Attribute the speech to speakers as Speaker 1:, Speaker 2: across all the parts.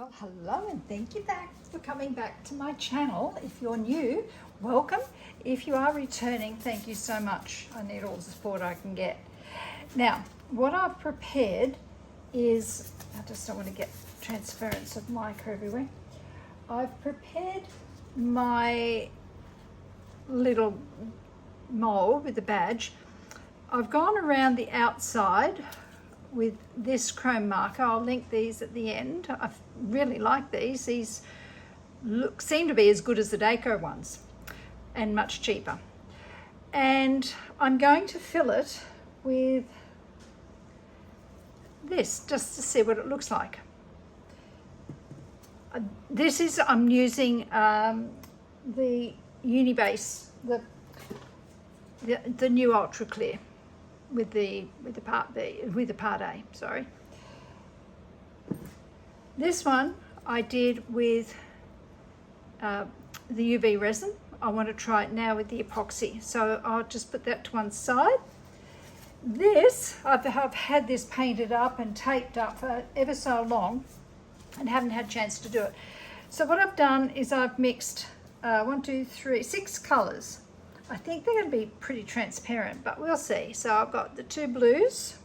Speaker 1: Well, hello and thank you for coming back to my channel. If you're new, welcome. If you are returning, thank you so much. I need all the support I can get. Now, what I've prepared is, I just don't want to get transference of mic everywhere. I've prepared my little mold with the badge. I've gone around the outside with this chrome marker. I'll link these at the end. I really like these. These seem to be as good as the Daco ones and much cheaper. And I'm going to fill it with this just to see what it looks like. I'm using the Unibase, the new Ultra Clear with the part A, sorry. This one I did with the UV resin. I want to try it now with the epoxy, so I'll just put that to one side. This, I've had this painted up and taped up for ever so long and haven't had a chance to do it. So what I've done is I've mixed 6 colours. I think they're going to be pretty transparent, but we'll see. So I've got the 2 blues,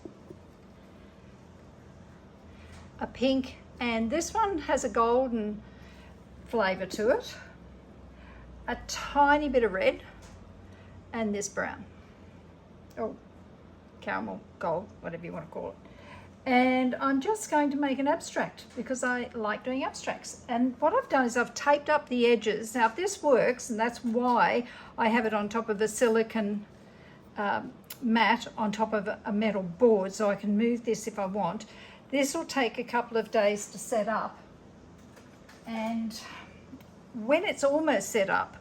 Speaker 1: a pink, and this one has a golden flavour to it, a tiny bit of red, and this brown. Oh, caramel, gold, whatever you want to call it. And I'm just going to make an abstract because I like doing abstracts. And what I've done is I've taped up the edges. Now if this works, and that's why I have it on top of a silicone mat on top of a metal board, so I can move this if I want. This will take a couple of days to set up. And when it's almost set up,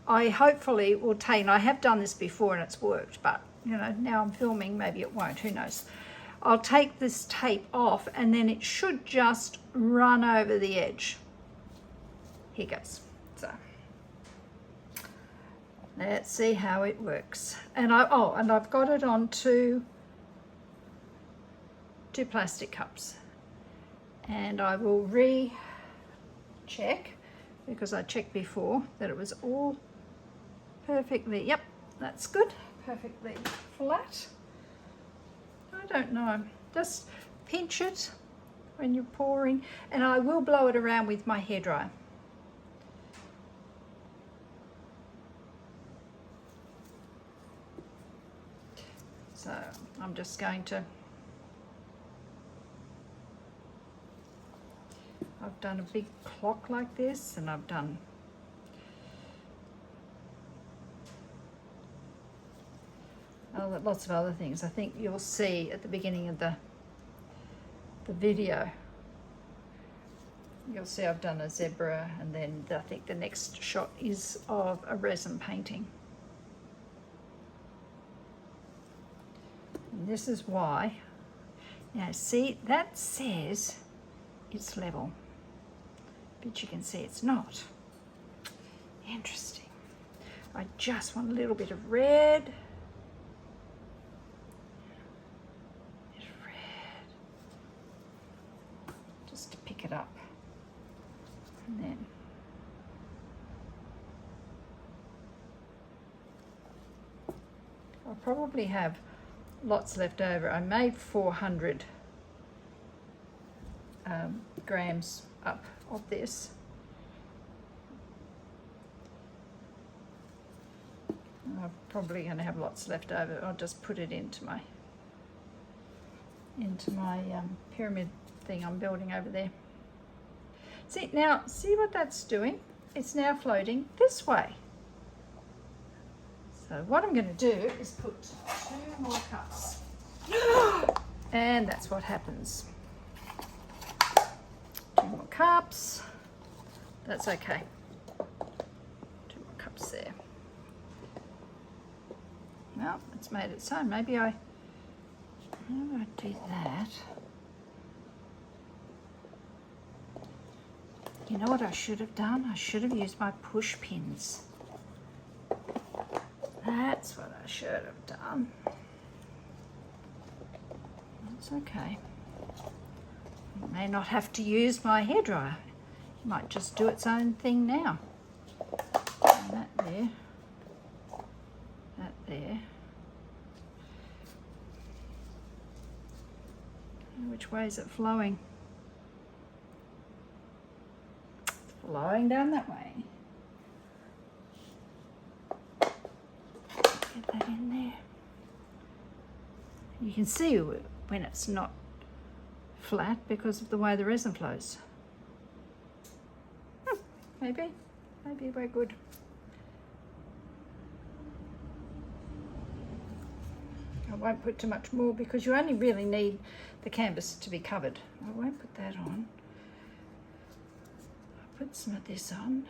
Speaker 1: I hopefully will take, and I have done this before and it's worked, but you know, now I'm filming, maybe it won't, who knows. I'll take this tape off and then it should just run over the edge. Here goes. So let's see how it works. And I've got it on two plastic cups. And I will re-check because I checked before that it was all perfectly, yep, that's good, perfectly flat. I don't know, just pinch it when you're pouring, and I will blow it around with my hairdryer. So I'm just going to, I've done a big clock like this, and I've done lots of other things. I think you'll see at the beginning of the video, you'll see I've done a zebra, and then I think the next shot is of a resin painting. And this is why, now see, that says it's level, but you can see it's not. Interesting. I just want a little bit of red. Just to pick it up, and then I'll probably have lots left over. I made 400 grams up of this. I'm probably going to have lots left over. I'll just put it into my pyramid thing I'm building over there. See what that's doing? It's now floating this way. So what I'm going to do is put 2 more cups. And that's what happens. 2 more cups. That's okay. 2 more cups there. Well, it's made its own. Maybe how do I do that? You know what I should have done? I should have used my push pins. That's what I should have done. That's okay. I may not have to use my hairdryer. It might just do its own thing now. And that there. That there. Which way is it flowing? It's flowing down that way. Get that in there. You can see when it's not flat because of the way the resin flows. Maybe we're good. I won't put too much more because you only really need the canvas to be covered. I won't put that on. I'll put some of this on.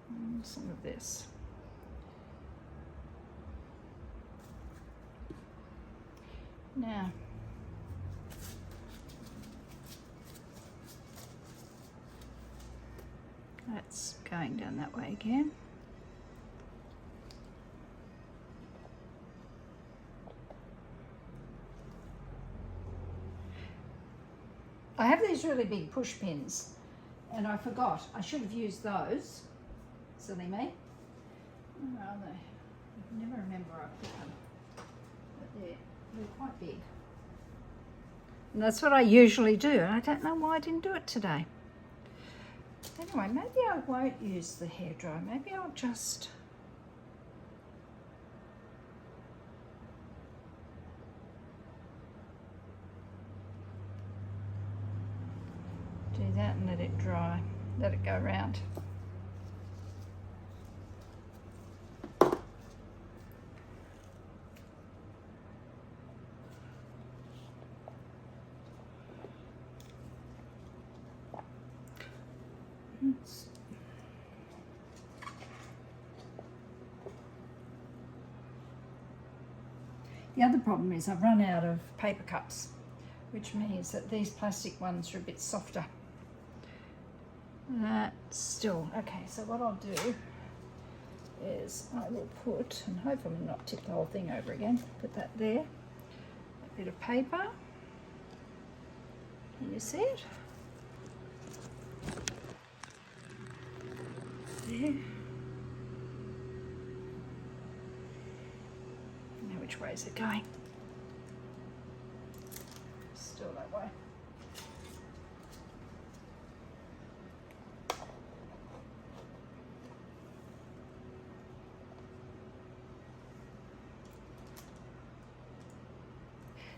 Speaker 1: And some of this. Now, that's going down that way again. I have these really big push pins and I forgot. I should have used those. Silly me. Where are they? I can never remember where I put them. But they're quite big. And that's what I usually do. And I don't know why I didn't do it today. Anyway, maybe I won't use the hairdryer. Maybe I'll just do that and let it dry. Let it go around. The other problem is I've run out of paper cups, which means that these plastic ones are a bit softer. Still, okay, so what I'll do is I will put, and hopefully not tip the whole thing over again, put that there, a bit of paper. Can you see it? There. Now which way is it going? Still that way.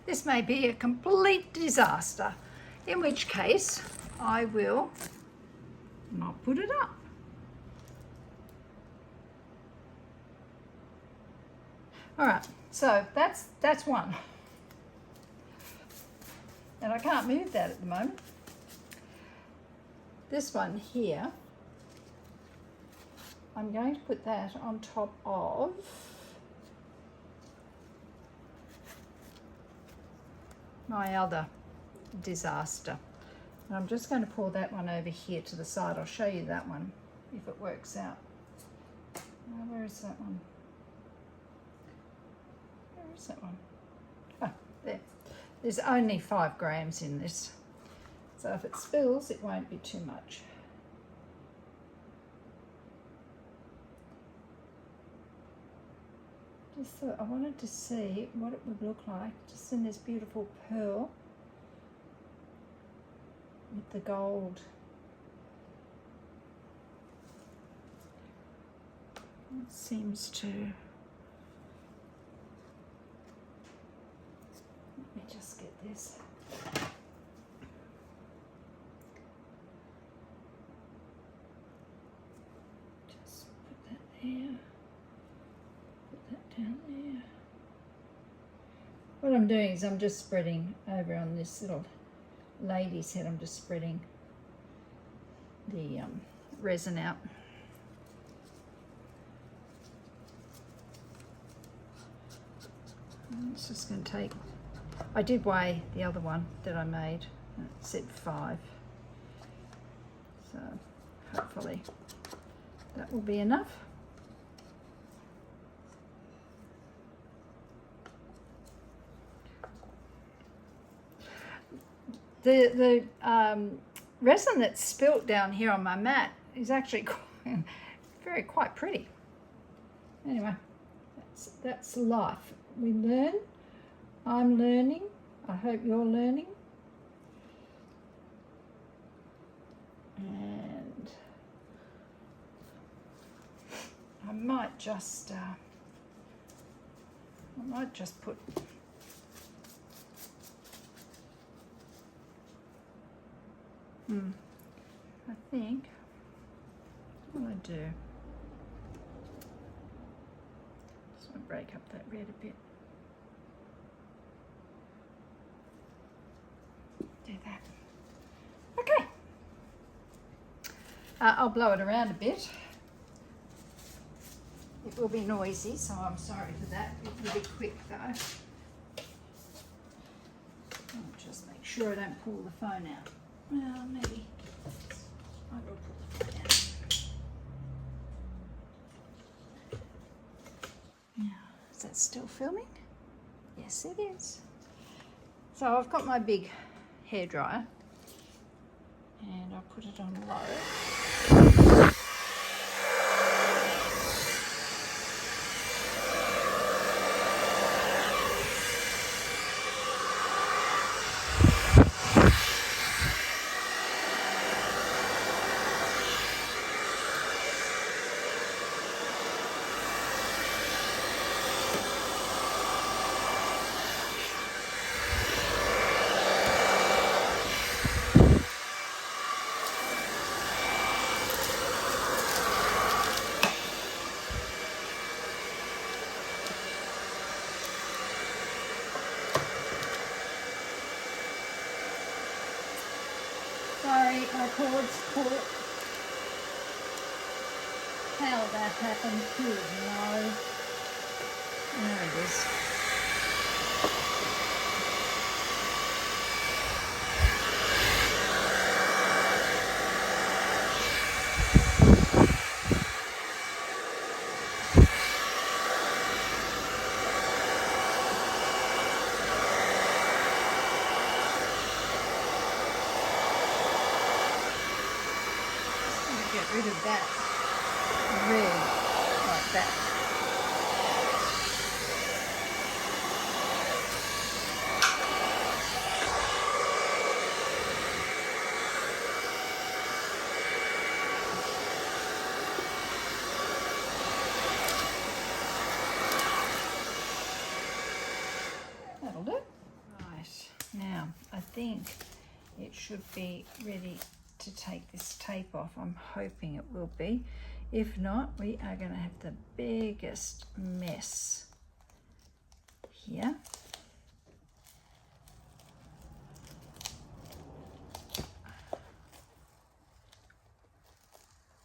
Speaker 1: This may be a complete disaster, in which case I will not put it up. All right, so that's one. And I can't move that at the moment. This one here, I'm going to put that on top of my other disaster. And I'm just going to pull that one over here to the side. I'll show you that one if it works out. Now, where is that one? Where is that one? Oh, there. There's only 5 grams in this. So if it spills, it won't be too much. Just thought I wanted to see what it would look like just in this beautiful pearl with the gold. It seems to. Let me just get this. Just put that there. Down there. What I'm doing is I'm just spreading over on this little lady's head. I'm just spreading the resin out. And it's just going to take. I did weigh the other one that I made. It said 5. So hopefully that will be enough. The resin that's spilt down here on my mat is actually quite pretty. Anyway, that's life. We learn. I'm learning. I hope you're learning. And I might just put I think what will I do? Just want to break up that red a bit. Do that. Okay. I'll blow it around a bit. It will be noisy, so I'm sorry for that. It will be quick though. I'll just make sure I don't pull the phone out. Well, maybe I will pull the phone out. Now, is that still filming? Yes, it is. So I've got my big hairdryer and I'll put it on low. Sorry, my cord's caught. How that happened, who would know? There it is. Get rid of that red like that. That'll do. Right, now I think it should be ready to take this tape off. I'm hoping it will be. If not, we are going to have the biggest mess here.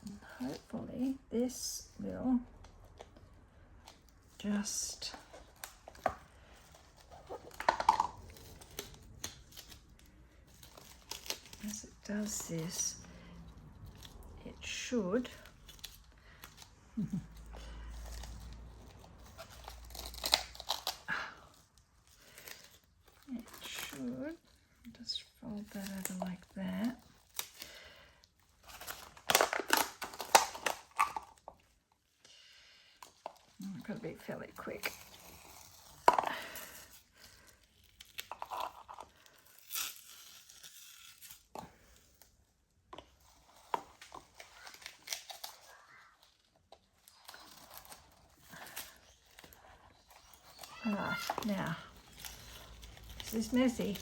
Speaker 1: And hopefully this will just as it does this, it should just fold that over like that. I've got to be fairly quick. Right, now, this is messy,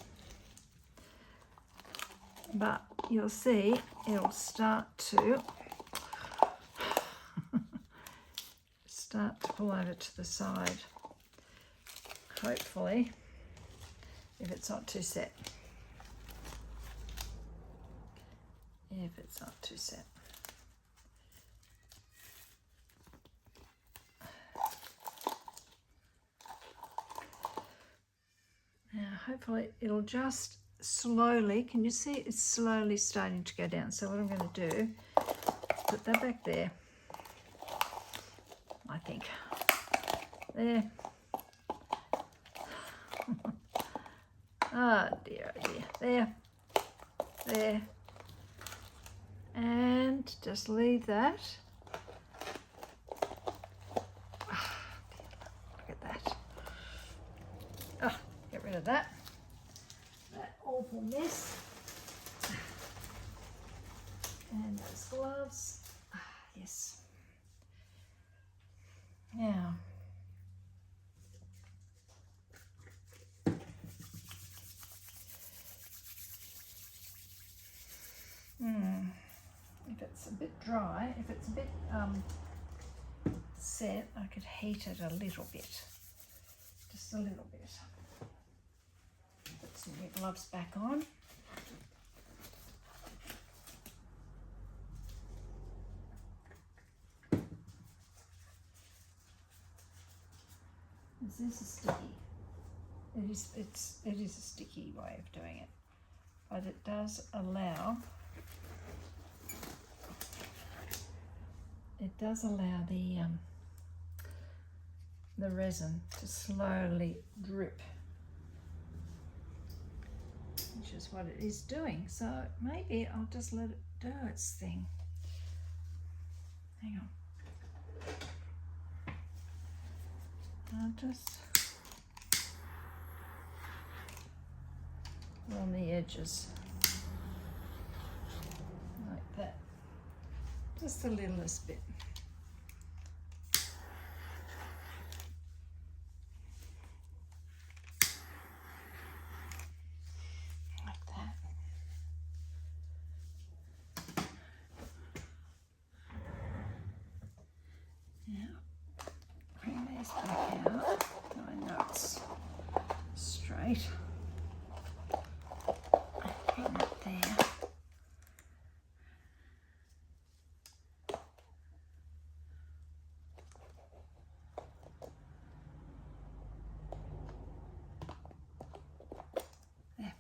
Speaker 1: but you'll see it'll start to pull over to the side, hopefully, if it's not too set. If it's not too set. Now, hopefully it'll just slowly, can you see it's slowly starting to go down? So what I'm going to do, put that back there. think. There. Oh dear, oh dear. There. There. And just leave that. Oh, look at that. Oh, get rid of that. That awful mess. And those gloves. Ah, yes. Now, if it's a bit dry, if it's a bit set, I could heat it a little bit, just a little bit. Put some new gloves back on. This is sticky. It is a sticky way of doing it, but it does allow the resin to slowly drip, which is what it is doing. So maybe I'll just let it do its thing. Hang on. I'll just on the edges like that, just the littlest bit. Like that. Now bring these back out. I know it's straight. Bring that there. There.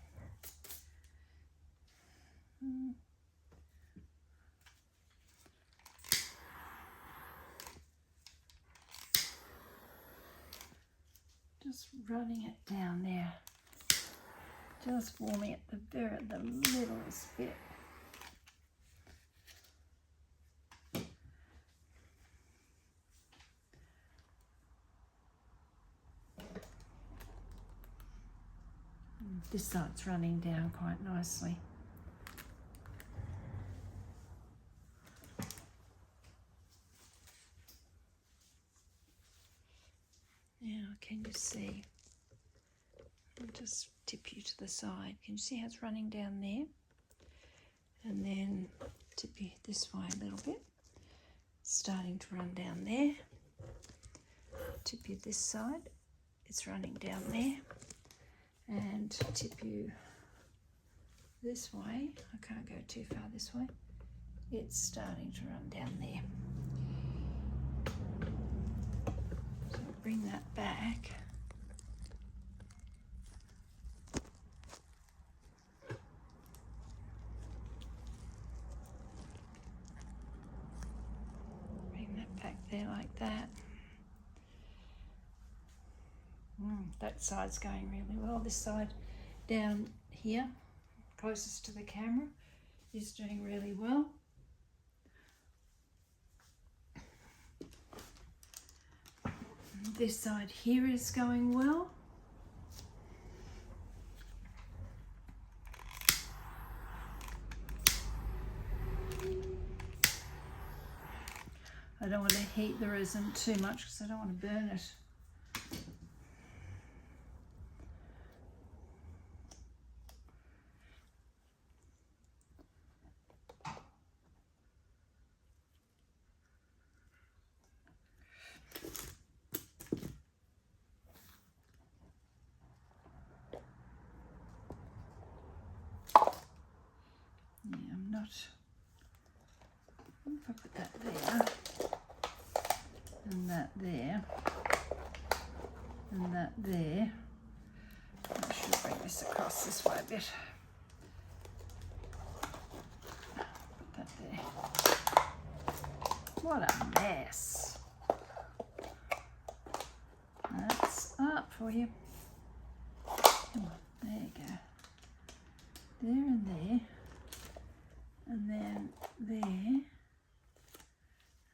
Speaker 1: Just running it down there, just warming it the littlest bit. This side's running down quite nicely. Now, can you see? I'll just tip you to the side. Can you see how it's running down there? And then tip you this way a little bit. It's starting to run down there. Tip you this side. It's running down there. And tip you this way. I can't go too far this way. It's starting to run down there. So bring that back. Bring that back there like that. That side's going really well. This side down here, closest to the camera, is doing really well. This side here is going well. I don't want to heat the resin too much because I don't want to burn it. If I put that there, and that there, and that there, I should bring this across this way a bit. Put that there. What a mess. art for you. Come on, there you go. There and there, and then there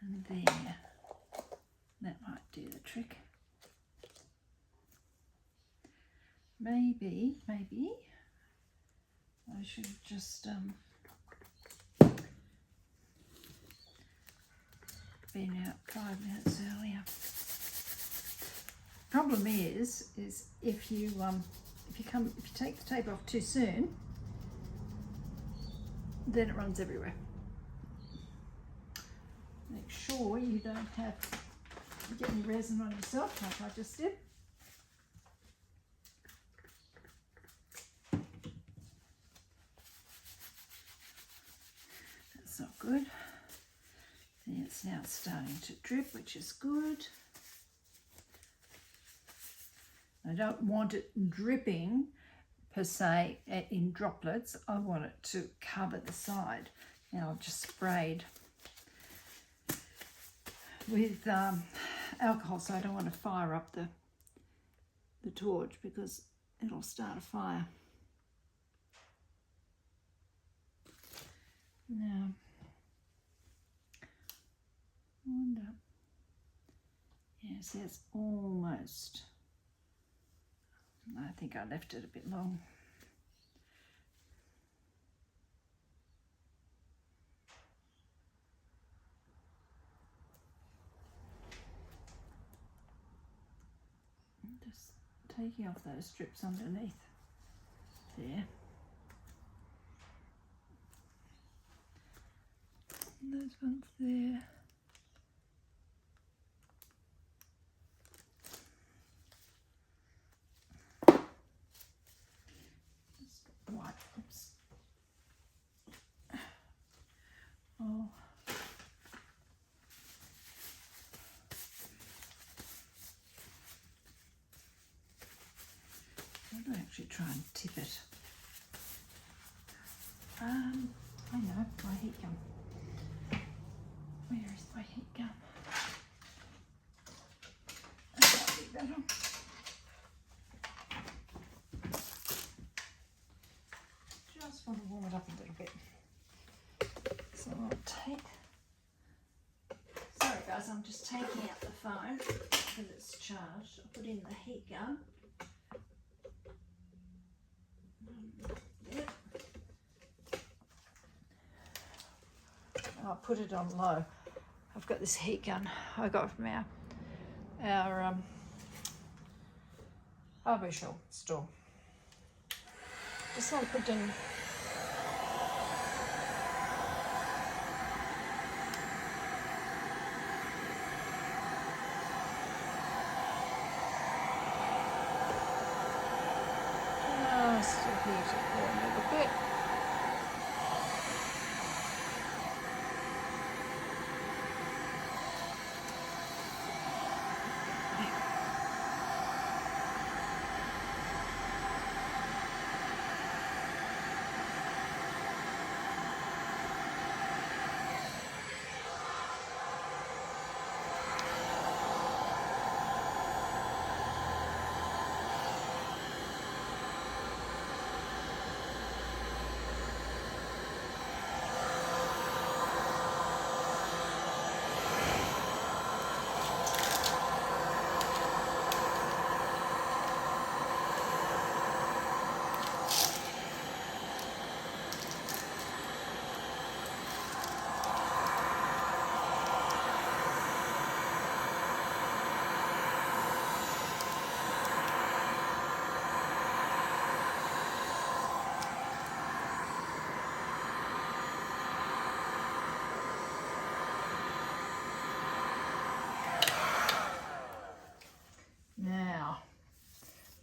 Speaker 1: and there. That might do the trick. Maybe I should just been out 5 minutes earlier. Problem is if you take the tape off too soon, then it runs everywhere. Make sure you don't get any resin on yourself like I just did. That's not good. It's now starting to drip, which is good. I don't want it dripping per se in droplets. I want it to cover the side. Now I've just sprayed with alcohol, so I don't want to fire up the torch because it'll start a fire. Now, I wonder. Yes, it's almost. I think I left it a bit long. I'm just taking off those strips underneath there. And those ones there. White. Oops. Oh. I'm going to actually try and tip it. I know, my heat gun. Where is my heat gun? That might be better. Just want to warm it up a little bit. So I'll take. Sorry guys, I'm just taking out the phone because it's charged. I'll put in the heat gun. Yep. I'll put it on low. I've got this heat gun I got from our artificial store. Just want to put in. Still heat it for a little bit.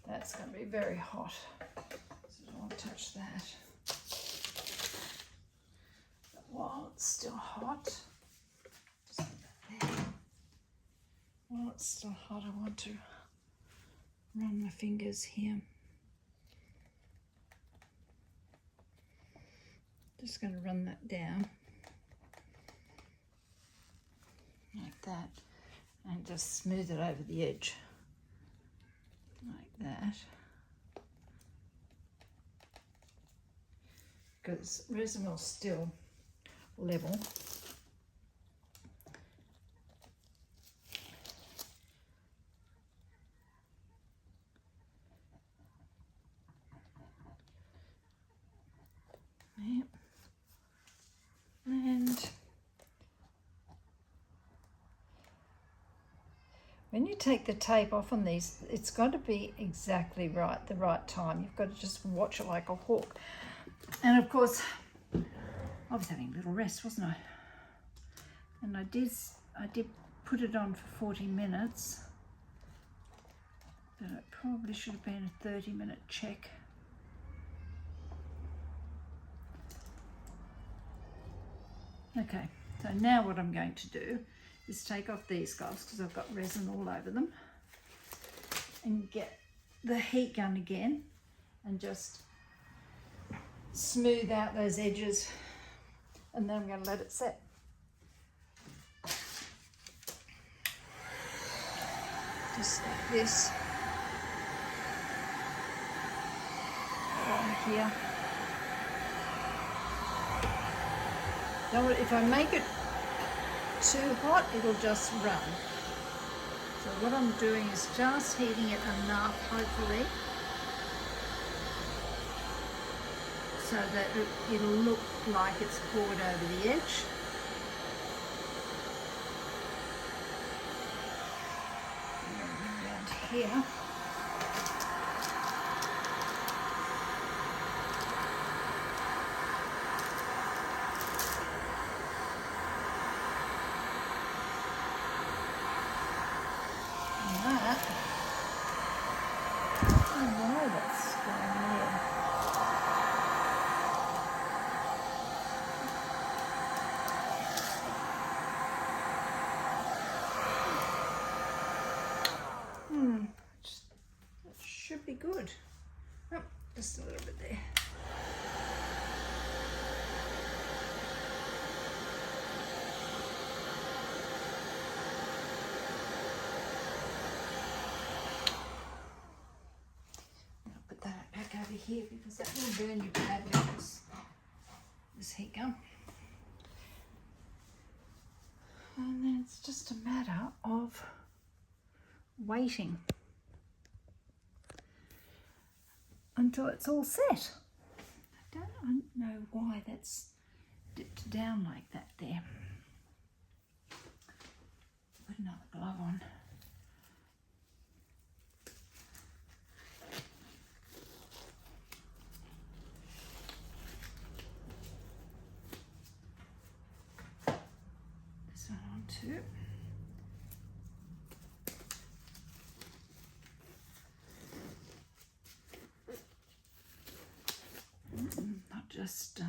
Speaker 1: That's going to be very hot, so I don't want to touch that. But while it's still hot, just put that there. While it's still hot, I want to run my fingers here. Just going to run that down like that and just smooth it over the edge. like that, because resin will still level. Yep. And when you take the tape off on these, it's got to be exactly right, the right time. You've got to just watch it like a hawk. And of course, I was having a little rest, wasn't I? And I did put it on for 40 minutes, but it probably should have been a 30-minute check. Okay, so now what I'm going to do is take off these gloves because I've got resin all over them, and get the heat gun again and just smooth out those edges, and then I'm going to let it set. Just like this. Right here. Now, if I make it too hot, it'll just run. So what I'm doing is just heating it enough, hopefully, so that it'll look like it's poured over the edge. And around here. That should be good. Oh, just a little bit there. I'll put that back over here because that will burn you badly, this heat gun. And then it's just a matter of waiting until it's all set. I don't know why that's dipped down like that there. Put another glove on. This one on too. Not just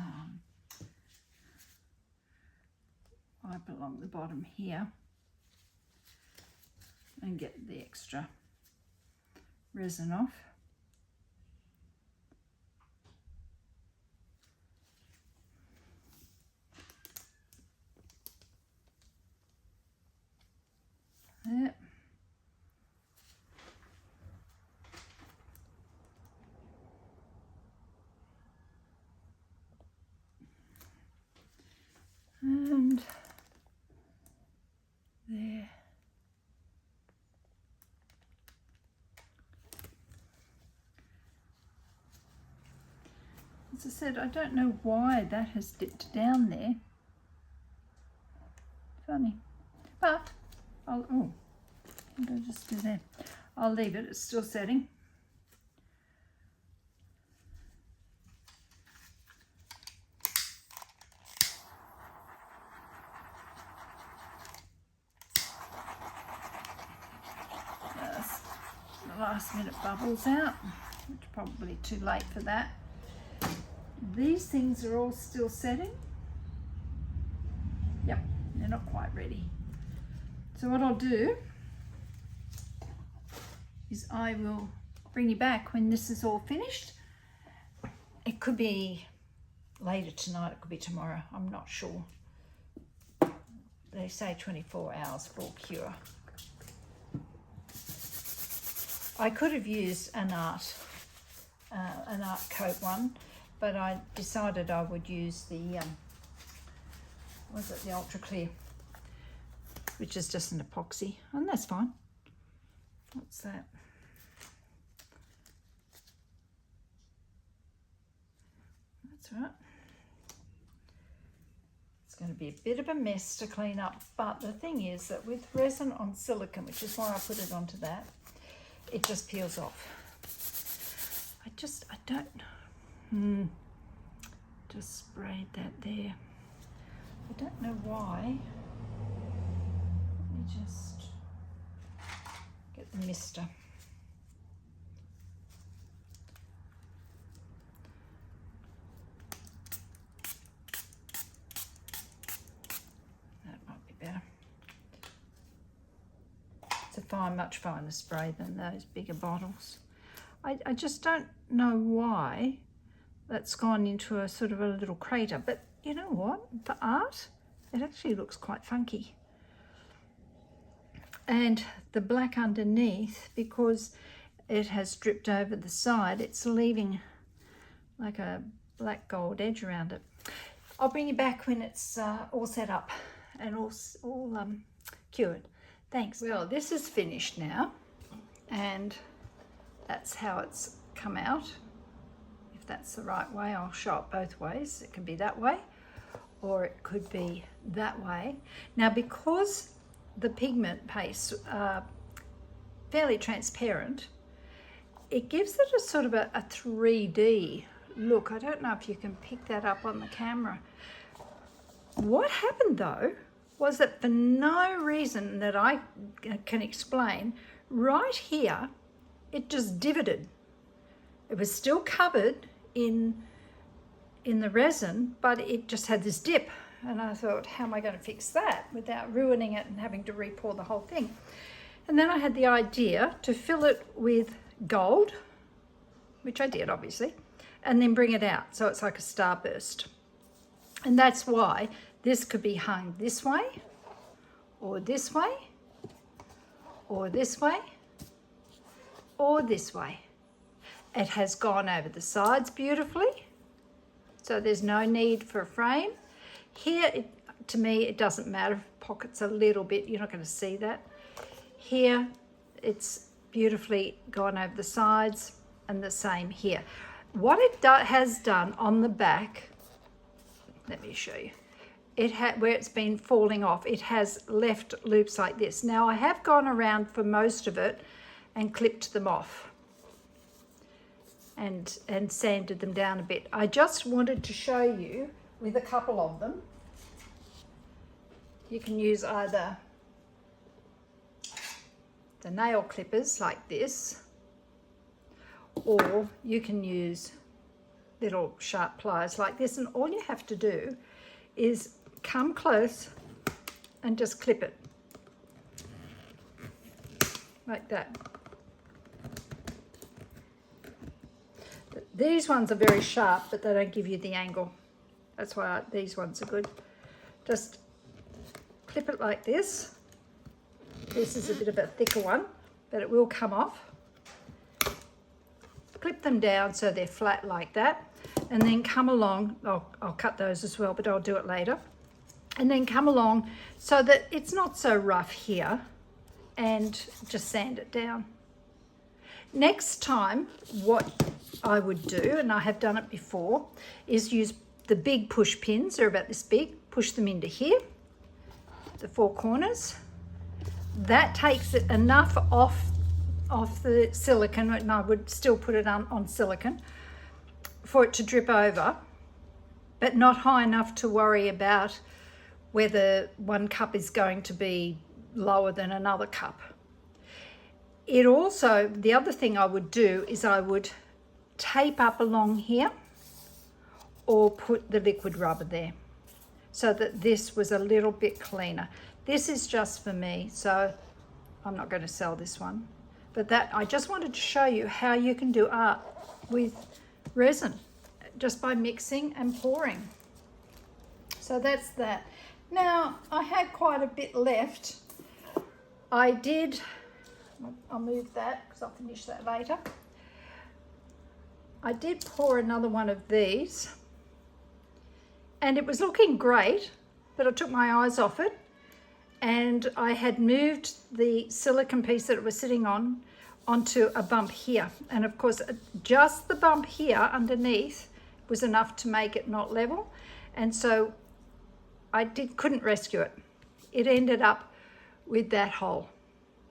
Speaker 1: wipe along the bottom here and get the extra resin off. There. And there. As I said, I don't know why that has dipped down there. Funny. But what did I just do there? I'll leave it, it's still setting. Last minute bubbles out, which is probably too late for that. These things are all still setting. Yep, they're not quite ready. So what I'll do is I will bring you back when this is all finished. It could be later tonight, it could be tomorrow, I'm not sure. They say 24 hours for cure. I could have used an art coat one, but I decided I would use the the Ultra Clear, which is just an epoxy, and that's fine. What's that? That's right. It's going to be a bit of a mess to clean up, but the thing is that with resin on silicone, which is why I put it onto that, it just peels off. I don't, just sprayed that there. I don't know why. Let me just get the mister. That might be better. It's a much finer spray than those bigger bottles. I just don't know why that's gone into a sort of a little crater, but you know what? For art, it actually looks quite funky. And the black underneath, because it has dripped over the side, it's leaving like a black gold edge around it. I'll bring you back when it's all set up and all cured. Thanks. Well, this is finished now, and that's how it's come out. If that's the right way, I'll show it both ways. It can be that way, or it could be that way. Now, because the pigment paste are fairly transparent, it gives it a sort of a 3D look. I don't know if you can pick that up on the camera. What happened though was that for no reason that I can explain, right here, it just divoted. It was still covered in the resin, but it just had this dip. And I thought, how am I going to fix that without ruining it and having to re-pour the whole thing? And then I had the idea to fill it with gold, which I did obviously, and then bring it out so it's like a starburst. And that's why this could be hung this way, or this way, or this way, or this way. It has gone over the sides beautifully, so there's no need for a frame. Here, to me, it doesn't matter if it pockets a little bit, you're not going to see that. Here, it's beautifully gone over the sides, and the same here. What it has done on the back, let me show you, where it's been falling off, it has left loops like this. Now, I have gone around for most of it and clipped them off and sanded them down a bit. I just wanted to show you with a couple of them. You can use either the nail clippers like this, or you can use little sharp pliers like this, and all you have to do is come close and just clip it like that. These ones are very sharp, but they don't give you the angle. That's why these ones are good. Just clip it like this. This is a bit of a thicker one, but it will come off. Clip them down so they're flat like that, and then come along. I'll cut those as well, but I'll do it later. And then come along so that it's not so rough here, and just sand it down. Next time, what I would do, and I have done it before, is use the big push pins. They're about this big. Push them into here, the four corners. That takes it enough off the silicone, and I would still put it on silicone for it to drip over, but not high enough to worry about whether one cup is going to be lower than another cup. It also, the other thing I would do is I would tape up along here or put the liquid rubber there so that this was a little bit cleaner. This is just for me, so I'm not going to sell this one. But that, I just wanted to show you how you can do art with resin just by mixing and pouring. So that's that. Now, I had quite a bit left. I did I'll move that because I'll finish that later. I did pour another one of these and it was looking great, but I took my eyes off it and I had moved the silicone piece that it was sitting on onto a bump here. And of course, just the bump here underneath was enough to make it not level. And so I couldn't rescue it. It ended up with that hole,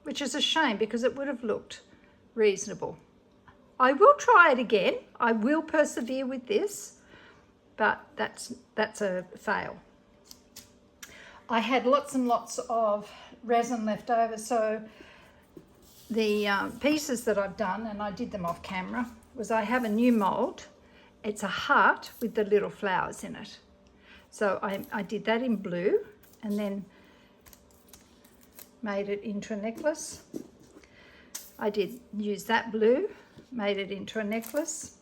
Speaker 1: which is a shame because it would have looked reasonable. I will try it again. I will persevere with this, but that's a fail. I had lots and lots of resin left over, so the pieces that I've done, and I did them off camera, was I have a new mold. It's a heart with the little flowers in it. So I did that in blue and then made it into a necklace. I did use that blue, made it into a necklace.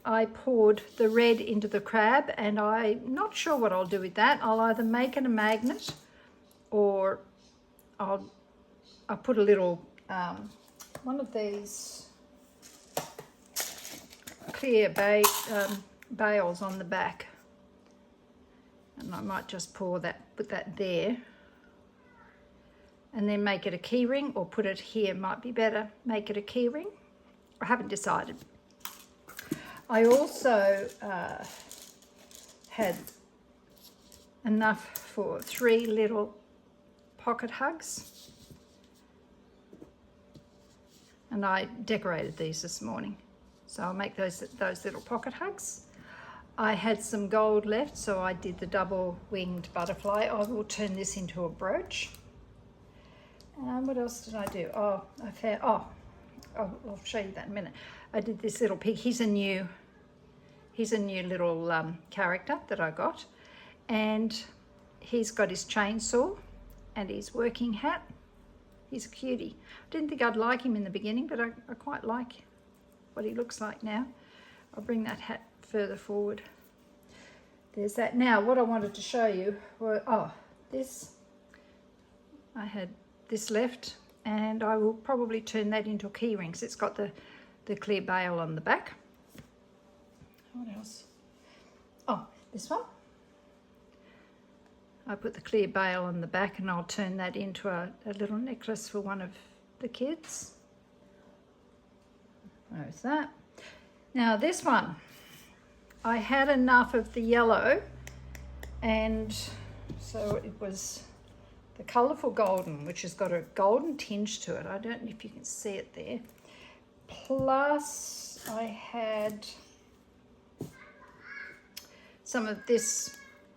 Speaker 1: I poured the red into the crab and I'm not sure what I'll do with that. I'll either make it a magnet or I'll put a little, one of these clear bales on the back. And I might just put that there and then make it a key ring, or put it here might be better, make it a key ring. I haven't decided. I also had enough for 3 little pocket hugs, and I decorated these this morning. So I'll make those little pocket hugs. I had some gold left, so I did the double-winged butterfly. I will turn this into a brooch. What else did I do? Oh, I found, I'll show you that in a minute. I did this little pig. He's a new little character that I got, and he's got his chainsaw and his working hat. He's a cutie. I didn't think I'd like him in the beginning, but I quite like what he looks like now. I'll bring that hat further forward. There's that. Now what I wanted to show you were, this, I had this left, and I will probably turn that into a key ring because it's got the clear bail on the back. What else? Oh, this one. I put the clear bail on the back and I'll turn that into a little necklace for one of the kids. There's that. Now this one, I had enough of the yellow, and so it was the colourful golden, which has got a golden tinge to it. I don't know if you can see it there. Plus I had some of this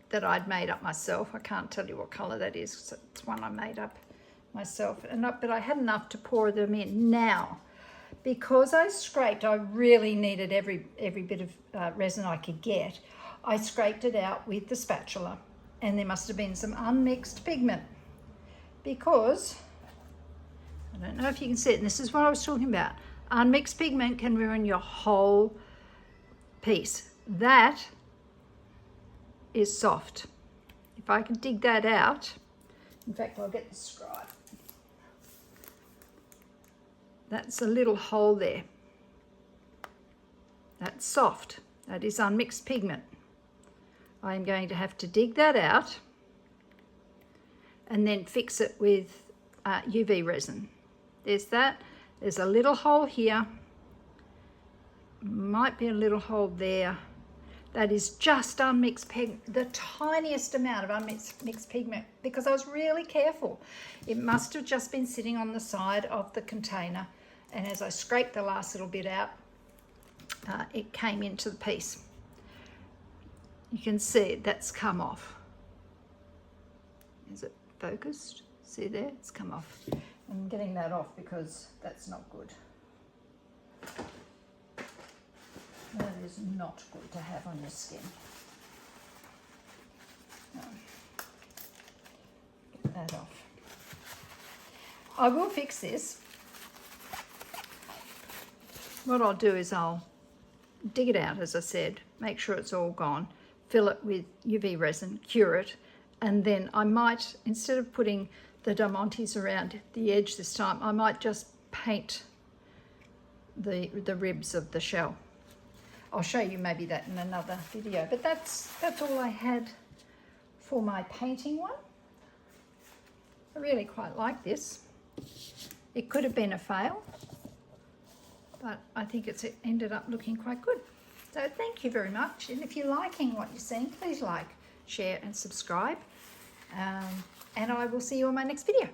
Speaker 1: that I'd made up myself. I can't tell you what colour that is, so it's one I made up myself. But I had enough to pour them in. Now, because I scraped, I really needed every bit of resin I could get. I scraped it out with the spatula, and there must have been some unmixed pigment, because, I don't know if you can see it, and this is what I was talking about. Unmixed pigment can ruin your whole piece. That is soft. If I can dig that out, in fact, I'll get the scribe. That's a little hole there. That's soft. That is unmixed pigment. I'm going to have to dig that out and then fix it with UV resin. There's that. There's a little hole here. Might be a little hole there. That is just unmixed pigment, the tiniest amount of unmixed pigment, because I was really careful. It must have just been sitting on the side of the container, and as I scraped the last little bit out, it came into the piece. You can see that's come off. Is it focused? See there? It's come off. I'm getting that off because that's not good. That is not good to have on your skin. No. Get that off. I will fix this. What I'll do is I'll dig it out, as I said, make sure it's all gone, fill it with UV resin, cure it, and then I might, instead of putting the diamantes around the edge this time. I might just paint the ribs of the shell. I'll show you maybe that in another video, but that's all I had for my painting one. I really quite like this. It could have been a fail, but I think it's ended up looking quite good. So thank you very much. And if you're liking what you're seeing, please like, share and subscribe. And I will see you on my next video.